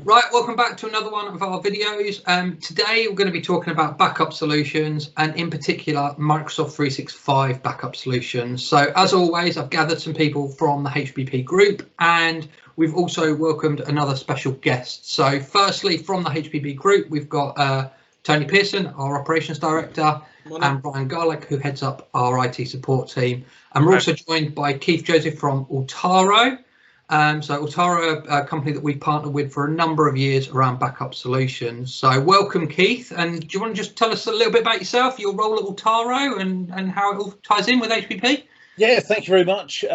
Right, welcome back to another one of our videos. Today we're going to be talking about backup solutions and in particular Microsoft 365 backup solutions. So as always, I've gathered some people from the HBP Group and we've also welcomed another special guest. So firstly, from the HBP Group, we've got Tony Pearson, our Operations Director, and Brian Garlick, who heads up our IT support team. And we're also joined by Keith Joseph from Altaro. So Altaro, a company that we've partnered with for a number of years around backup solutions. So welcome, Keith. And do you want to just tell us a little bit about yourself, your role at Altaro and how it all ties in with HBP? Yeah, thank you very much.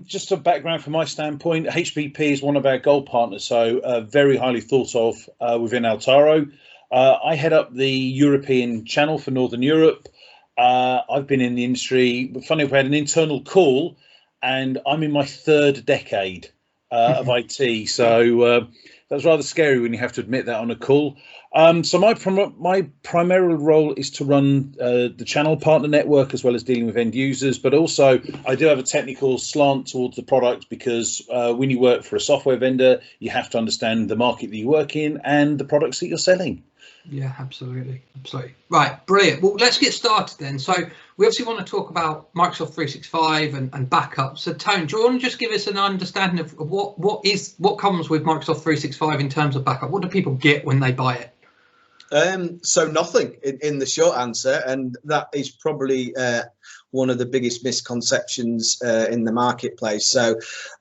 Just a background from my standpoint, HBP is one of our gold partners, so very highly thought of within Altaro. I head up the European channel for Northern Europe. I've been in the industry, but funny, we had an internal call and I'm in my third decade of IT. So that's rather scary when you have to admit that on a call. So my primary role is to run the channel partner network as well as dealing with end users, but also I do have a technical slant towards the product because when you work for a software vendor, you have to understand the market that you work in and the products that you're selling. Yeah, absolutely. Right, brilliant. Well, let's get started then. So we obviously want to talk about Microsoft 365 and backup. So Tone, do you want to just give us an understanding of what comes with Microsoft 365 in terms of backup? What do people get when they buy it? So nothing in the short answer, and that is probably one of the biggest misconceptions in the marketplace. So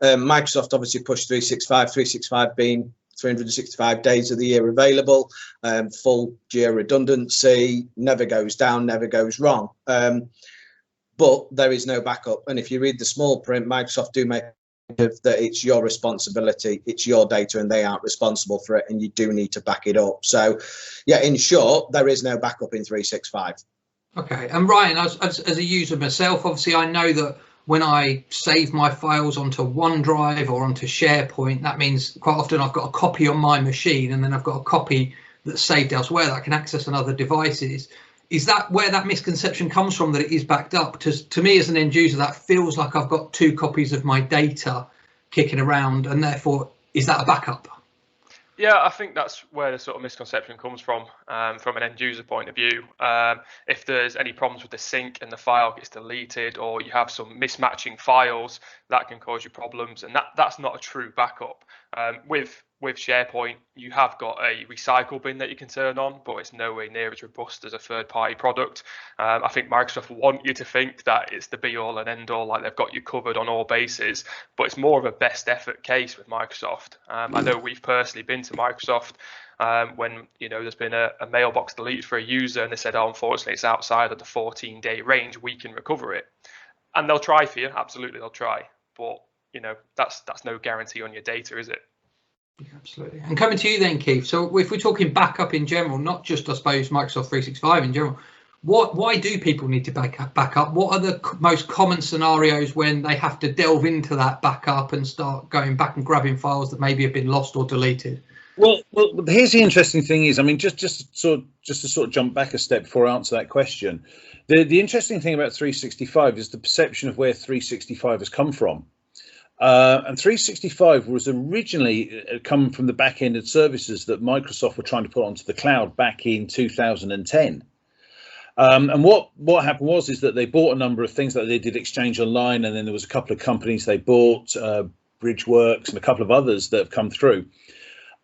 Microsoft obviously pushed 365 being 365 days of the year available, full geo redundancy, never goes down, never goes wrong. But there is no backup. And if you read the small print, Microsoft do make that it's your responsibility, it's your data, and they aren't responsible for it, and you do need to back it up. So, yeah, in short, there is no backup in 365. Okay, and Ryan, as a user myself, obviously I know that when I save my files onto OneDrive or onto SharePoint, that means quite often I've got a copy on my machine and then I've got a copy that's saved elsewhere that I can access on other devices. Is that where that misconception comes from, that it is backed up? Because to me as an end user, that feels like I've got two copies of my data kicking around, and therefore is that a backup? Yeah, I think that's where the sort of misconception comes from an end user point of view. If there's any problems with the sync and the file gets deleted, or you have some mismatching files, that can cause you problems, and that's not a true backup. With SharePoint, you have got a recycle bin that you can turn on, but it's nowhere near as robust as a third-party product. I think Microsoft want you to think that it's the be-all and end-all, like they've got you covered on all bases, but it's more of a best effort case with Microsoft. I know we've personally been to Microsoft when there's been a mailbox deleted for a user, and they said, oh, unfortunately, it's outside of the 14-day range. We can recover it, and they'll try for you. Absolutely, they'll try, but that's no guarantee on your data, is it? Absolutely. And coming to you then, Keith. So if we're talking backup in general, not just, I suppose, Microsoft 365 in general, why do people need to back up? What are the most common scenarios when they have to delve into that backup and start going back and grabbing files that maybe have been lost or deleted? Well, here's the interesting thing is, I mean, just to sort of jump back a step before I answer that question. The interesting thing about 365 is the perception of where 365 has come from. And 365 was originally come from the back-ended services that Microsoft were trying to put onto the cloud back in 2010. And what happened was that they bought a number of things, that they did Exchange Online, and then there was a couple of companies they bought, Bridgeworks and a couple of others that have come through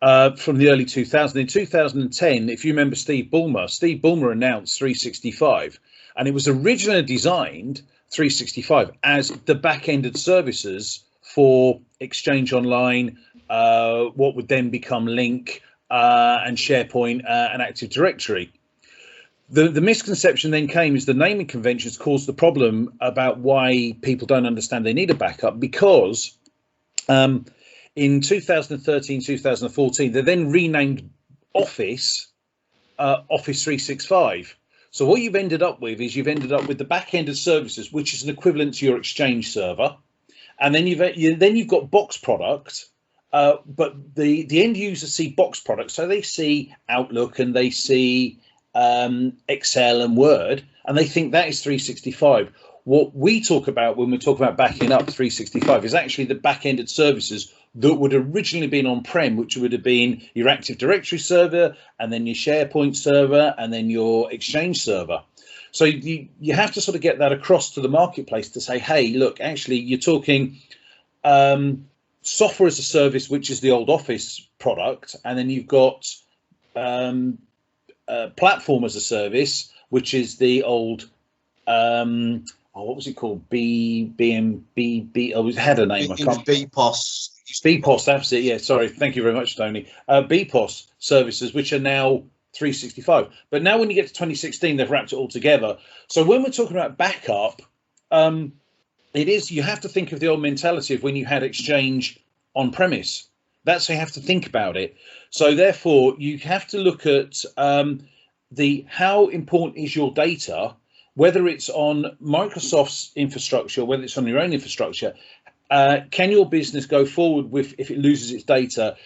from the early 2000s. In 2010, if you remember Steve Ballmer announced 365, and it was originally designed 365 as the back-ended services for Exchange Online, what would then become Link and SharePoint and Active Directory. The misconception then came is the naming conventions caused the problem about why people don't understand they need a backup, because in 2013, 2014, they then renamed Office 365. So what you've ended up with is the back-ended services, which is an equivalent to your Exchange server. And then you've got box product, but the end user see box product, so they see Outlook and they see Excel and Word, and they think that is 365. What we talk about when we talk about backing up 365 is actually the back-ended services that would originally been on-prem, which would have been your Active Directory server, and then your SharePoint server, and then your Exchange server. So you have to sort of get that across to the marketplace to say, hey, look, actually, you're talking software as a service, which is the old Office product, and then you've got platform as a service, which is the old what was it called? BMB. Oh, it had a name. I can't. BPOS. BPOS, that's it. Yeah, sorry. Thank you very much, Tony. BPOS services, which are now 365. But now when you get to 2016, they've wrapped it all together. So when we're talking about backup, you have to think of the old mentality of when you had Exchange on premise. That's how you have to think about it. So therefore, you have to look at how important is your data, whether it's on Microsoft's infrastructure, whether it's on your own infrastructure. Can your business go forward with if it loses its data,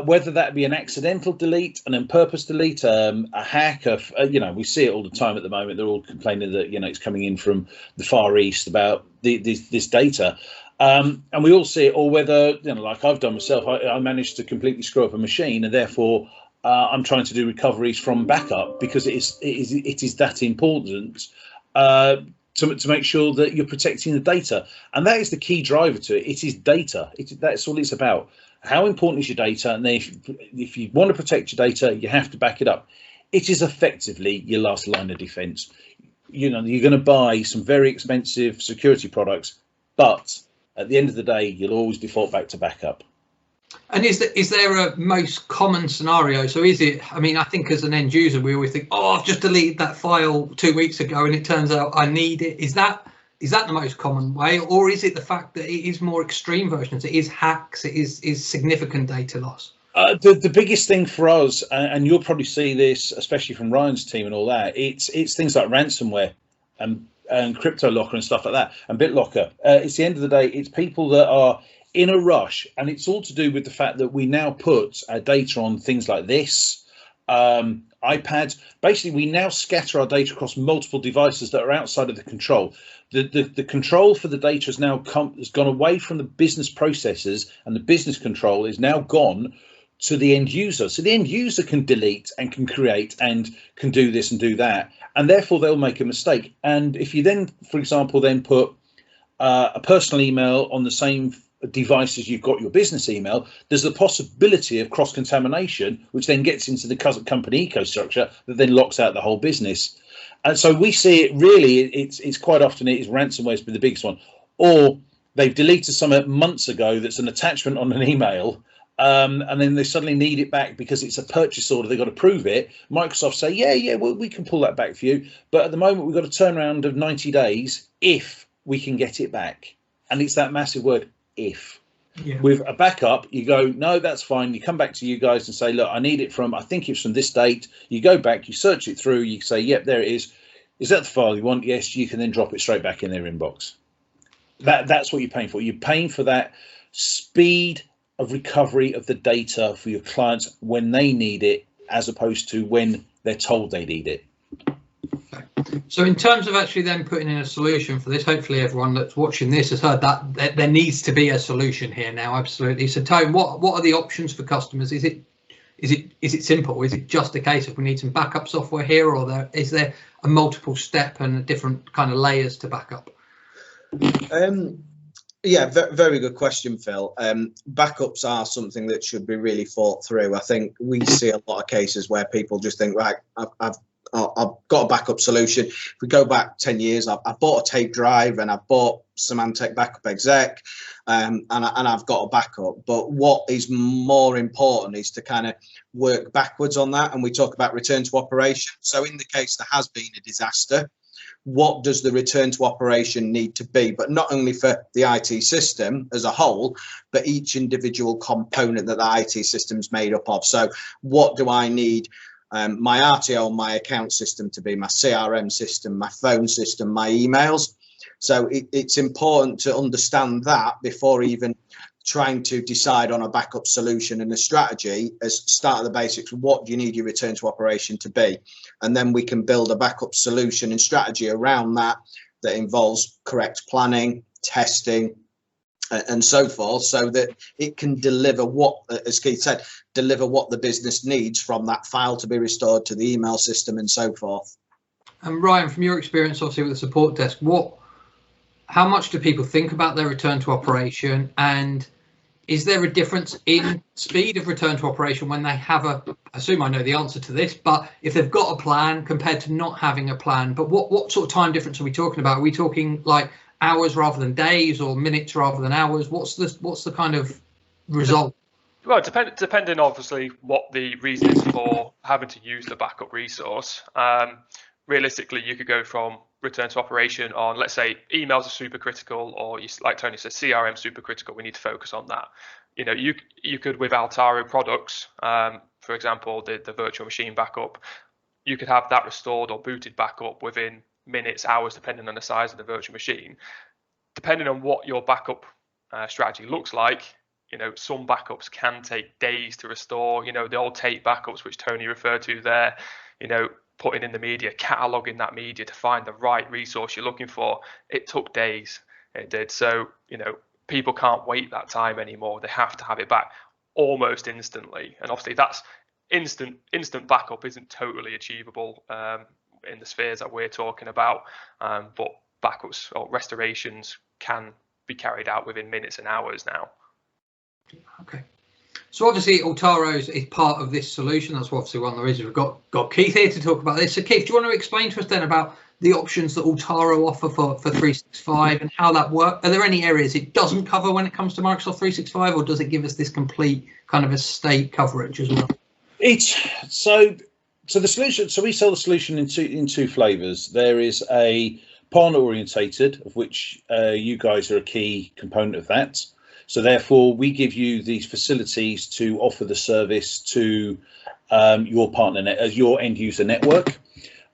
whether that be an accidental delete, an on-purpose delete, a hack? We see it all the time at the moment. They're all complaining that it's coming in from the Far East about this data, and we all see it. Or whether like I've done myself, I managed to completely screw up a machine, and therefore I'm trying to do recoveries from backup because it is that important. To make sure that you're protecting the data, and that is the key driver to it. It is data. That's all it's about. How important is your data? And then if you want to protect your data, you have to back it up. It is effectively your last line of defense. You're going to buy some very expensive security products, but at the end of the day, you'll always default back to backup. And is there a most common scenario? So is it, I think as an end user, we always think, oh, I've just deleted that file 2 weeks ago and it turns out I need it. Is that the most common way? Or is it the fact that it is more extreme versions? It is hacks, it is significant data loss? The biggest thing for us, and you'll probably see this, especially from Ryan's team and all that, it's things like ransomware and CryptoLocker and stuff like that, and BitLocker. It's the end of the day, it's people that are in a rush, and it's all to do with the fact that we now put our data on things like this, iPads. Basically, we now scatter our data across multiple devices that are outside of the control. The control for the data has now has gone away from the business processes, and the business control is now gone to the end user. So the end user can delete and can create and can do this and do that, and therefore they'll make a mistake. And if you then, for example, then put a personal email on the same devices you've got your business email, there's the possibility of cross-contamination, which then gets into the company ecostructure that then locks out the whole business. And so we see it really, it's quite often it is ransomware's been the biggest one, or they've deleted something months ago that's an attachment on an email, and then they suddenly need it back because it's a purchase order, they've got to prove it. Microsoft say, yeah, well, we can pull that back for you, but at the moment we've got a turnaround of 90 days if we can get it back. And it's that massive word, if. Yeah. With a backup, you go, no, that's fine. You come back to you guys and say, look, I need it from, I think it's from this date. You go back, you search it through, you say, yep, there it is. Is that the file you want? Yes, you can then drop it straight back in their inbox. That's what you're paying for. You're paying for that speed of recovery of the data for your clients when they need it, as opposed to when they're told they need it. So in terms of actually then putting in a solution for this, hopefully everyone that's watching this has heard that there needs to be a solution here now. Absolutely. So Tone, what are the options for customers? Is it simple? Is it just a case of we need some backup software here, or is there a multiple step and different kind of layers to backup? Yeah, very good question, Phil. Backups are something that should be really thought through. I think we see a lot of cases where people just think, right, I've got a backup solution. If we go back 10 years, I bought a tape drive and I bought Symantec Backup Exec, and I've got a backup. But what is more important is to kind of work backwards on that. And we talk about return to operation. So in the case there has been a disaster, what does the return to operation need to be? But not only for the IT system as a whole, but each individual component that the IT system's made up of. So what do I need my RTO, my account system to be, my CRM system, my phone system, my emails? So it's important to understand that before even trying to decide on a backup solution and a strategy. As start at the basics, what do you need your return to operation to be? And then we can build a backup solution and strategy around that involves correct planning, testing, and so forth, so that it can deliver what, as Keith said, deliver what the business needs from that file to be restored to the email system and so forth. And Ryan, from your experience, obviously with the support desk, how much do people think about their return to operation, and is there a difference in speed of return to operation when they have I assume I know the answer to this, but if they've got a plan compared to not having a plan, but what sort of time difference are we talking about? Are we talking like hours rather than days, or minutes rather than hours? What's the kind of result? Well, depending obviously what the reason is for having to use the backup resource. Realistically, you could go from return to operation on, let's say, emails are super critical, or like Tony said, CRM super critical. We need to focus on that. You know, you could, with Altaro products, for example, the virtual machine backup, you could have that restored or booted back up within minutes, hours, depending on the size of the virtual machine. Depending on what your backup strategy looks like, you know, some backups can take days to restore. You know, the old tape backups, which Tony referred to there, you know, putting in the media, cataloging that media to find the right resource you're looking for, it took days. It did. So, you know, people can't wait that time anymore. They have to have it back almost instantly. And obviously that's instant backup isn't totally achievable in the spheres that we're talking about, but backups or restorations can be carried out within minutes and hours now. Okay. So obviously Altaro is part of this solution. That's obviously one of the reasons we've got Keith here to talk about this. So Keith, do you want to explain to us then about the options that Altaro offer for 365 and how that works? Are there any areas it doesn't cover when it comes to Microsoft 365, or does it give us this complete kind of estate coverage as well? So the solution. So we sell the solution in two flavors. There is a partner orientated, of which you guys are a key component of that. So therefore, we give you these facilities to offer the service to your partner as your end user network,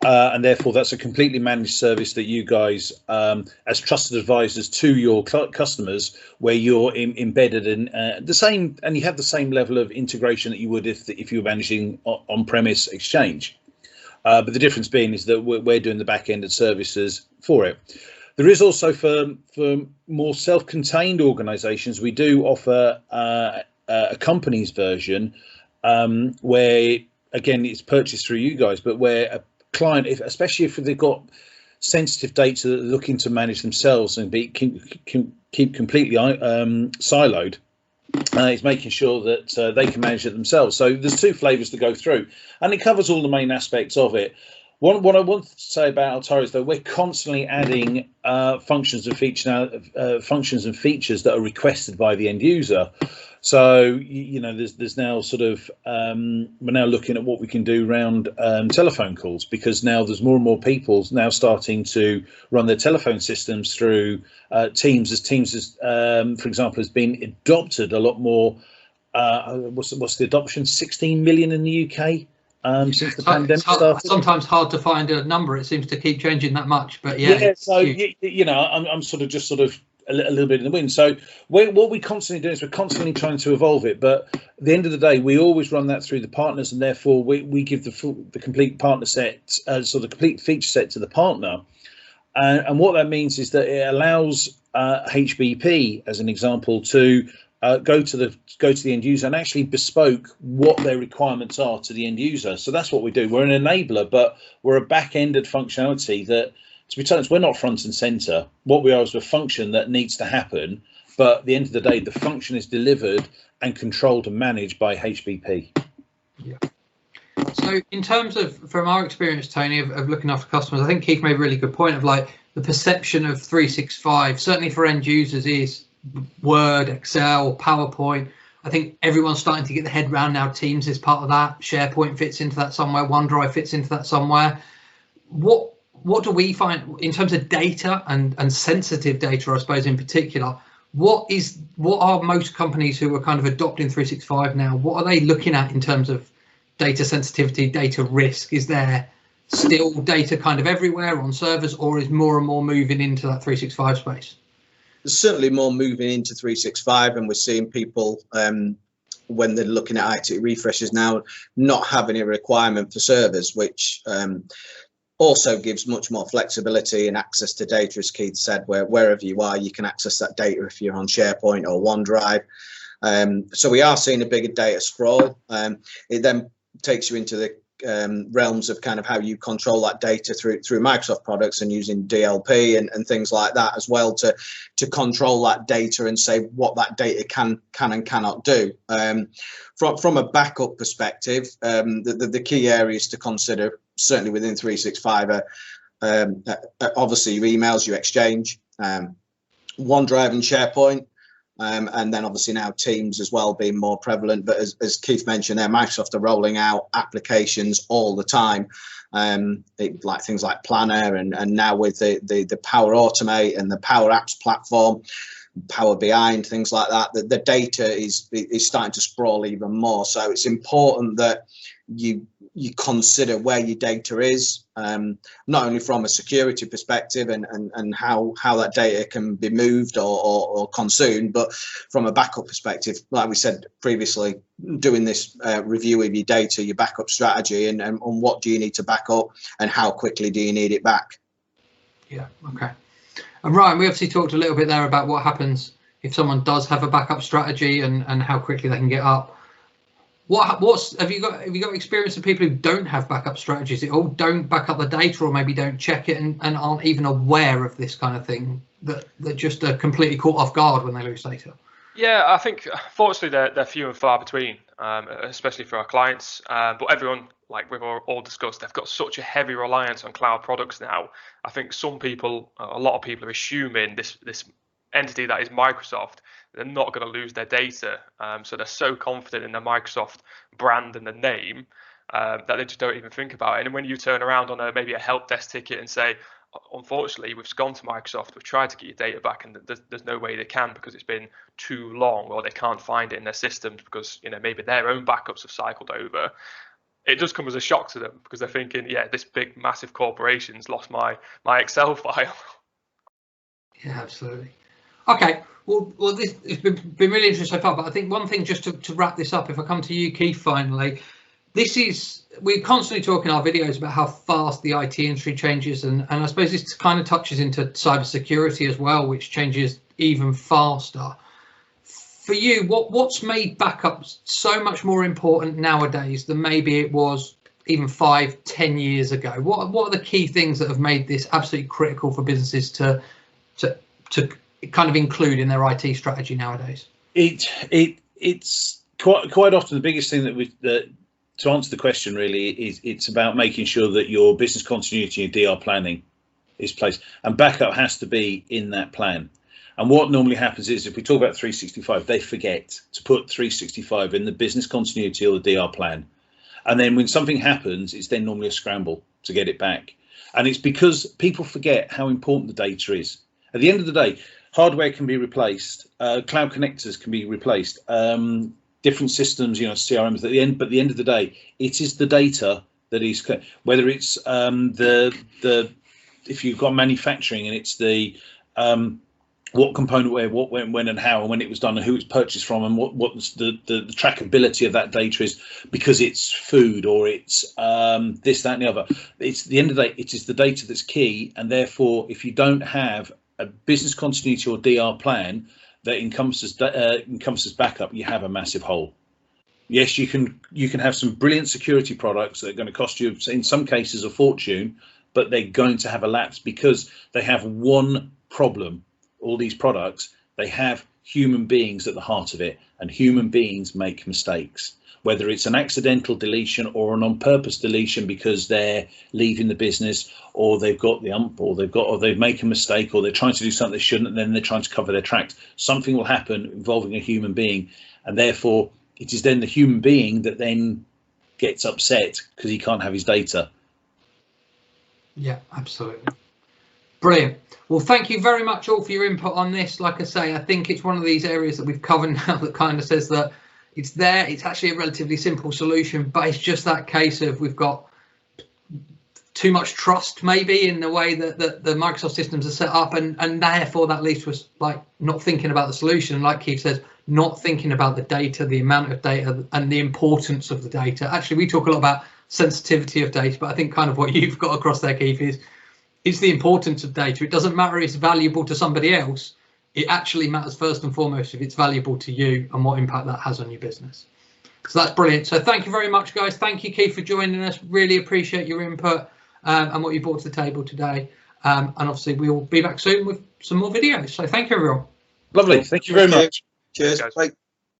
and therefore that's a completely managed service that you guys, as trusted advisors to your customers, where you're embedded in the same, and you have the same level of integration that you would if you were managing on-premise Exchange. But the difference being is that we're doing the back-ended services for it. There is also for more self-contained organisations, we do offer a company's version where, again, it's purchased through you guys, but where a client, especially if they've got sensitive data that they're looking to manage themselves and keep completely siloed, is making sure that they can manage it themselves. So there's two flavours to go through, and it covers all the main aspects of it. What I want to say about Altaro is that we're constantly adding functions and features that are requested by the end user. So you know, there's now sort of we're now looking at what we can do around telephone calls, because now there's more and more people now starting to run their telephone systems through Teams. As Teams is, for example, has been adopted a lot more. What's the adoption? 16 million in the UK. Since the pandemic started. Sometimes hard to find a number. It seems to keep changing that much, but yeah. So you know, I'm sort of a little bit in the wind. So what we constantly do is we're constantly trying to evolve it. But at the end of the day, we always run that through the partners, and therefore we give the complete partner set, so the complete feature set to the partner. And what that means is that it allows HBP, as an example, to go to the end user and actually bespoke what their requirements are to the end user. So that's what we do. We're an enabler, but we're a back-ended functionality that, to be honest, we're not front and center. What we are is a function that needs to happen, but at the end of the day, the function is delivered and controlled and managed by HBP. Yeah. So in terms of, from our experience, Tony, of looking after customers, I think Keith made a really good point of like the perception of 365, certainly for end users, is Word, Excel, PowerPoint. I think everyone's starting to get the head round now. Teams is part of that. SharePoint fits into that somewhere. OneDrive fits into that somewhere. What do we find in terms of data and sensitive data, I suppose, in particular? What are most companies who are kind of adopting 365 now? What are they looking at in terms of data sensitivity, data risk? Is there still data kind of everywhere on servers, or is more and more moving into that 365 space? There's certainly more moving into 365, and we're seeing people when they're looking at IT refreshes now not having a requirement for servers, which also gives much more flexibility and access to data, as Keith said, where wherever you are, you can access that data if you're on SharePoint or OneDrive. So we are seeing a bigger data sprawl. It then takes you into the realms of kind of how you control that data through Microsoft products and using DLP and things like that as well to control that data and say what that data can and cannot do. From a backup perspective, the key areas to consider, certainly within 365, are obviously your emails, your Exchange, OneDrive and SharePoint. And then obviously now Teams as well being more prevalent. But as Keith mentioned there, Microsoft are rolling out applications all the time, like things like Planner and now with the Power Automate and the Power Apps platform, Power BI and things like that, the data is starting to sprawl even more. So it's important that you consider where your data is, not only from a security perspective and how that data can be moved or consumed, but from a backup perspective, like we said previously, doing this review of your data, your backup strategy, and what do you need to back up and how quickly do you need it back. Yeah, okay. And Ryan, we obviously talked a little bit there about what happens if someone does have a backup strategy and how quickly they can get up. Have you got experience of people who don't have backup strategies at all, don't back up the data, or maybe don't check it and aren't even aware of this kind of thing, that just are completely caught off guard when they lose data? Yeah, I think fortunately they're few and far between, especially for our clients. But everyone, like we've all discussed, they've got such a heavy reliance on cloud products now. I think some people, a lot of people, are assuming this entity that is Microsoft, they're not going to lose their data. So they're so confident in the Microsoft brand and the name that they just don't even think about it. And when you turn around on maybe a help desk ticket and say, unfortunately, we've gone to Microsoft, we've tried to get your data back, and there's no way they can because it's been too long, or they can't find it in their systems because maybe their own backups have cycled over. It does come as a shock to them because they're thinking, yeah, this big massive corporation's lost my Excel file. Yeah, absolutely. Okay, well, it's been really interesting so far, but I think one thing just to wrap this up, if I come to you, Keith, finally, we're constantly talking in our videos about how fast the IT industry changes, and I suppose this kind of touches into cybersecurity as well, which changes even faster. For you, what's made backups so much more important nowadays than maybe it was even 5-10 years ago? What are the key things that have made this absolutely critical for businesses to kind of include in their IT strategy nowadays? It's quite often the biggest thing that to answer the question really is it's about making sure that your business continuity and DR planning is placed, and backup has to be in that plan. And what normally happens is, if we talk about 365, they forget to put 365 in the business continuity or the DR plan, and then when something happens, it's then normally a scramble to get it back. And it's because people forget how important the data is. At the end of the day, hardware can be replaced, cloud connectors can be replaced, different systems, CRMs at the end. But at the end of the day, it is the data that is, whether it's if you've got manufacturing and it's the what component where, what, when and how, and when it was done and who it's purchased from, and what the trackability of that data is, because it's food or it's this, that, and the other. It's the end of the day, it is the data that's key, and therefore, if you don't have a business continuity or DR plan that encompasses backup, you have a massive hole. Yes, you can have some brilliant security products that are going to cost you, in some cases, a fortune, but they're going to have a lapse because they have one problem. All these products, they have human beings at the heart of it, and human beings make mistakes, whether it's an accidental deletion or an on-purpose deletion because they're leaving the business, or they've got the ump, or they make a mistake, or they're trying to do something they shouldn't, and then they're trying to cover their tracks. Something will happen involving a human being, and therefore it is then the human being that then gets upset because he can't have his data. Yeah, absolutely. Brilliant. Well, thank you very much all for your input on this. Like I say, I think it's one of these areas that we've covered now that kind of says that it's there. It's actually a relatively simple solution, but it's just that case of we've got too much trust maybe in the way that the Microsoft systems are set up, and therefore that leads to us like not thinking about the solution. Like Keith says, not thinking about the data, the amount of data, and the importance of the data. Actually, we talk a lot about sensitivity of data, but I think kind of what you've got across there, Keith, is the importance of data. It doesn't matter if it's valuable to somebody else. It actually matters first and foremost if it's valuable to you and what impact that has on your business. So that's brilliant. So thank you very much, guys. Thank you, Keith, for joining us. Really appreciate your input and what you brought to the table today. And obviously, we'll be back soon with some more videos. So thank you, everyone. Lovely. Thank you very much. Cheers. Bye.